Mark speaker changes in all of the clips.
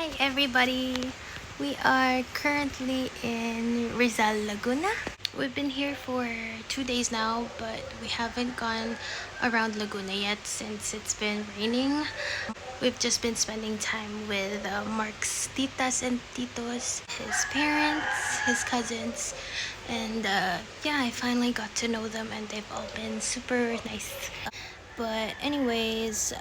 Speaker 1: Hi everybody! We are currently in Rizal, Laguna. We've been here for 2 days now, but we haven't gone around Laguna yet since it's been raining. We've just been spending time with Mark's titas and titos, his parents, his cousins, and yeah, I finally got to know them and they've all been super nice. But anyways,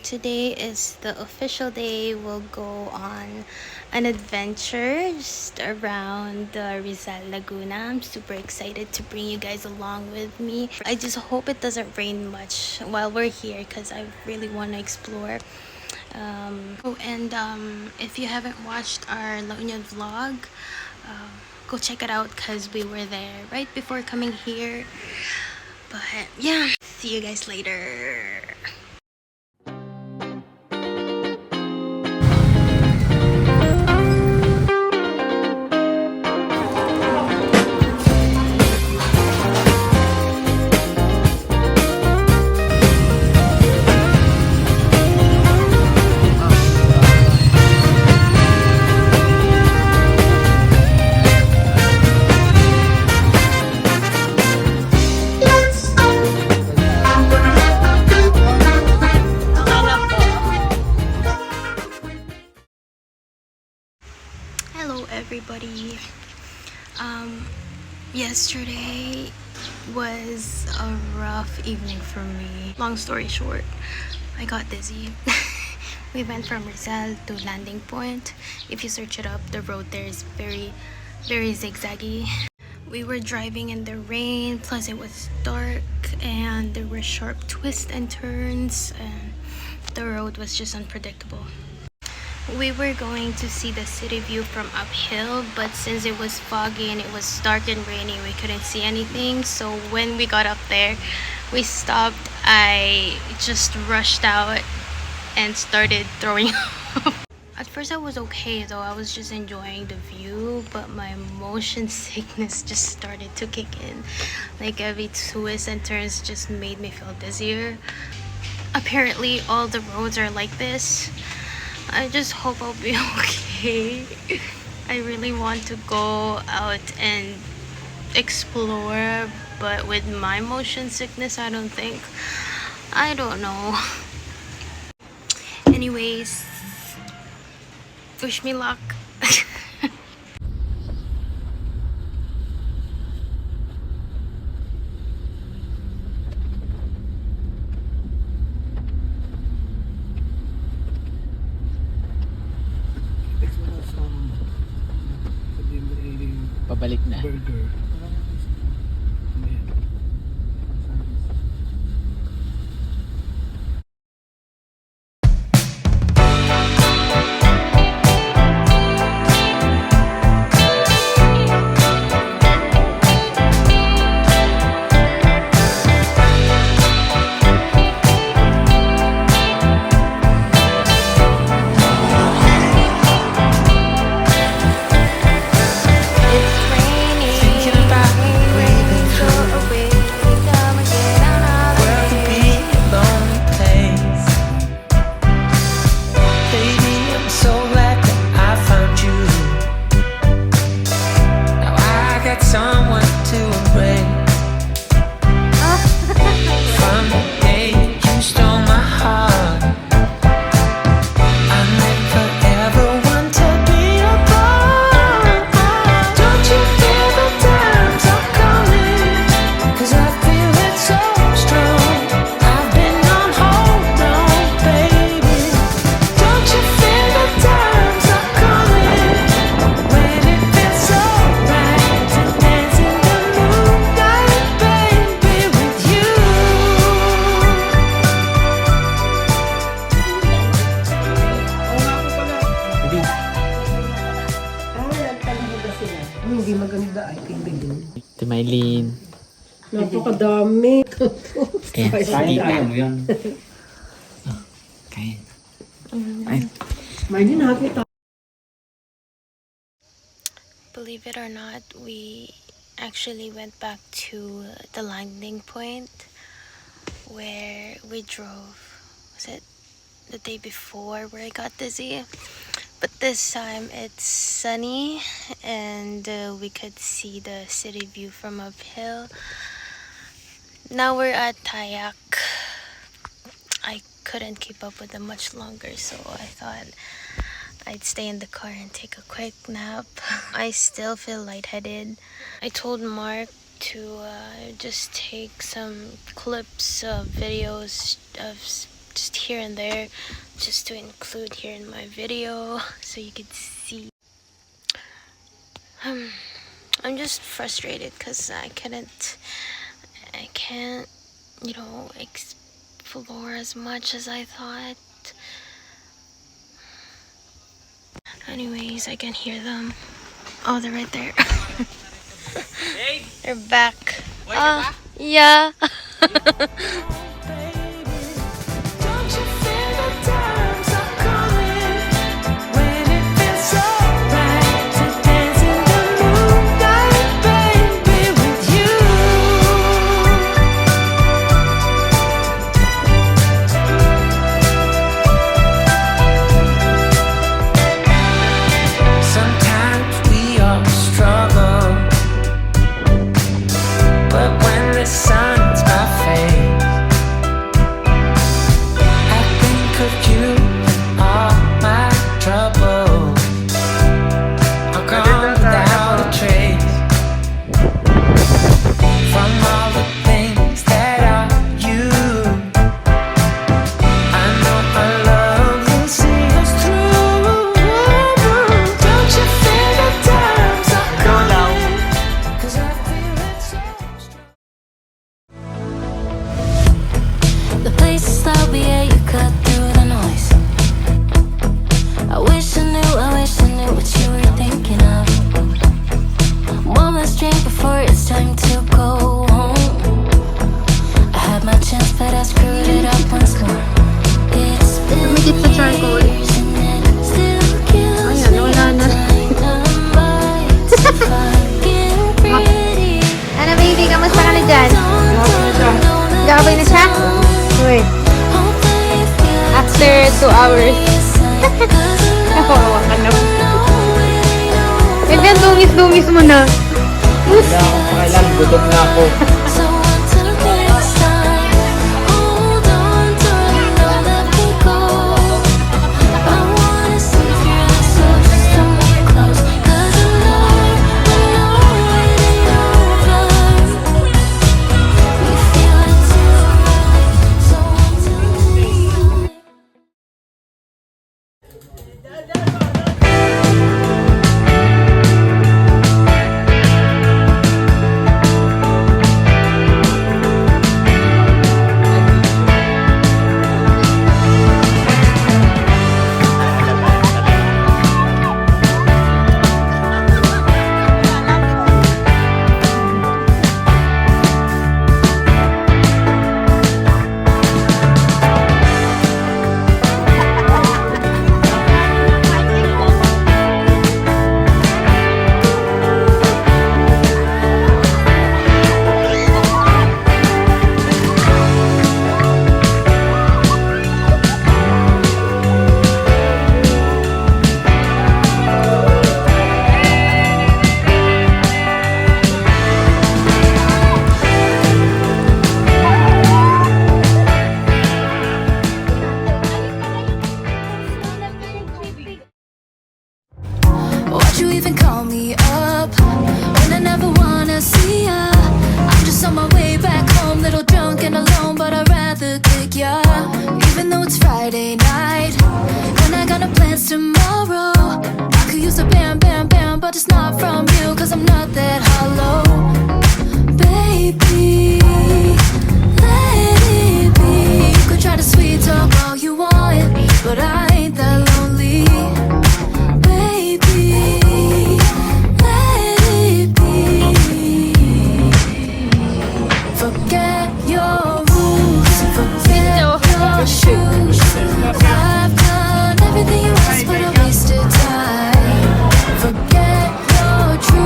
Speaker 1: today is the official day. We'll go on an adventure just around Rizal Laguna. I'm super excited to bring you guys along with me. I just hope it doesn't rain much while we're here because I really want to explore. If you haven't watched our La Union vlog, go check it out because we were there right before coming here. But yeah, see you guys later. Hello everybody. Yesterday was a rough evening for me. Long story short, I got dizzy. We went from Rizal to Landing Point. If you search it up, the road there is very zigzaggy. We were driving in the rain, plus it was dark and there were sharp twists and turns and the road was just unpredictable. We were going to see the city view from uphill, but since it was foggy and it was dark and rainy, we couldn't see anything. So when we got up there, we stopped. I just rushed out and started throwing up. At first I was okay though, I was just enjoying the view, but my motion sickness just started to kick in. Like every twists and turns just made me feel dizzier. Apparently all the roads are like this. I just hope I'll be okay. I really want to go out and explore, but with my motion sickness, I don't think. I don't know. Anyways, wish me luck.
Speaker 2: Pabalik na.
Speaker 3: Burger. Hindi maganda ay tingnan.
Speaker 2: Timaylin.
Speaker 3: Napakadami.
Speaker 2: Ayan,
Speaker 3: Kaya
Speaker 2: ayaw
Speaker 4: mo yan.
Speaker 2: Kain. Ay.
Speaker 3: may nakita.
Speaker 1: Believe it or not, we actually went back to the landing point where we drove. Was it the day before where I got dizzy? But this time it's sunny and we could see the city view from uphill. Now we're at Tayak. I couldn't keep up with them much longer, so I thought I'd stay in the car and take a quick nap. I still feel lightheaded. I told Mark to just take some clips of videos of just here and there, just to include here in my video so you could see. I'm just frustrated because I can't, you know, explore as much as I thought. Anyways, I can hear them. Oh, they're right there. They're back. Yeah. After 2 hours. Nakawawa ka na. And then, dungis-dungis mo na.
Speaker 2: Wala akong pakailan, gutom na ako.
Speaker 4: You even call me up when I never wanna see ya. I'm just on my way back home, little drunk and alone, but I'd rather kick ya. Even though it's Friday night and I got no plans tomorrow, I could use a bam bam bam, but it's not from you, cause I'm not that hollow. Baby, let it be. You could try to sweet talk all you want, but I ain't that lonely. Forget your rules, forget your shoes. I've done everything you asked, but I wasted time. Forget your dreams.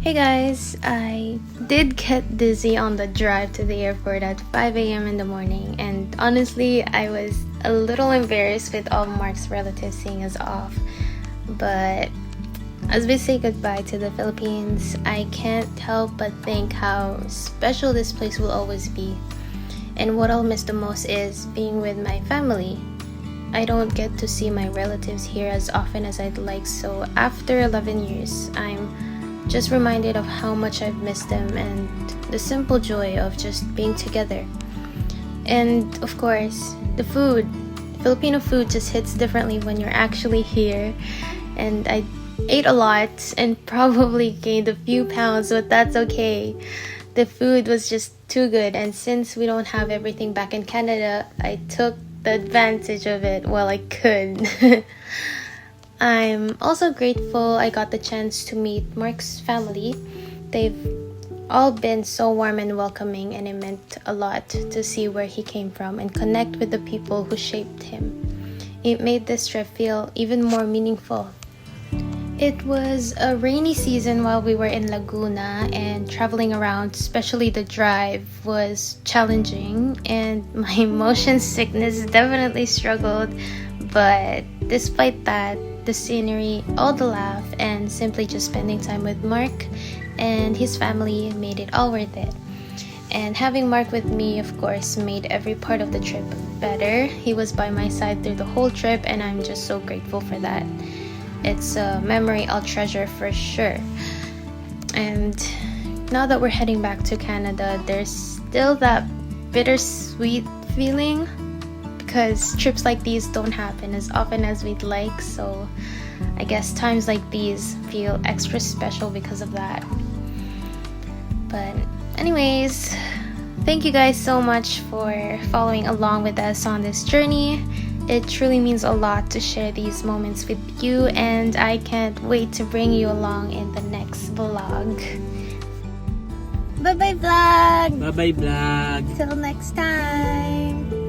Speaker 1: Hey guys, I did get dizzy on the drive to the airport at 5 a.m. in the morning, and honestly, I was a little embarrassed with all Mark's relatives seeing us off. But as we say goodbye to the Philippines, I can't help but think how special this place will always be. And what I'll miss the most is being with my family. I don't get to see my relatives here as often as I'd like, so after 11 years, I'm just reminded of how much I've missed them and the simple joy of just being together. And of course, the food. Filipino food just hits differently when you're actually here. And I ate a lot and probably gained a few pounds, but that's okay. The food was just too good, and since we don't have everything back in Canada, I took the advantage of it while I could. I'm also grateful I got the chance to meet Mark's family. They've all been so warm and welcoming, and it meant a lot to see where he came from and connect with the people who shaped him. It made this trip feel even more meaningful. It was a rainy season while we were in Laguna, and traveling around, especially the drive, was challenging, and my motion sickness definitely struggled. But despite that, the scenery, all the laugh, and simply just spending time with Mark and his family made it all worth it. And having Mark with me, of course, made every part of the trip better. He was by my side through the whole trip, and I'm just so grateful for that. It's a memory I'll treasure for sure. And now that we're heading back to Canada, there's still that bittersweet feeling, because trips like these don't happen as often as we'd like, so I guess times like these feel extra special because of that. But anyways, thank you guys so much for following along with us on this journey. It truly means a lot to share these moments with you, and I can't wait to bring you along in the next vlog. Bye bye vlog!
Speaker 2: Bye-bye vlog!
Speaker 1: Till next time!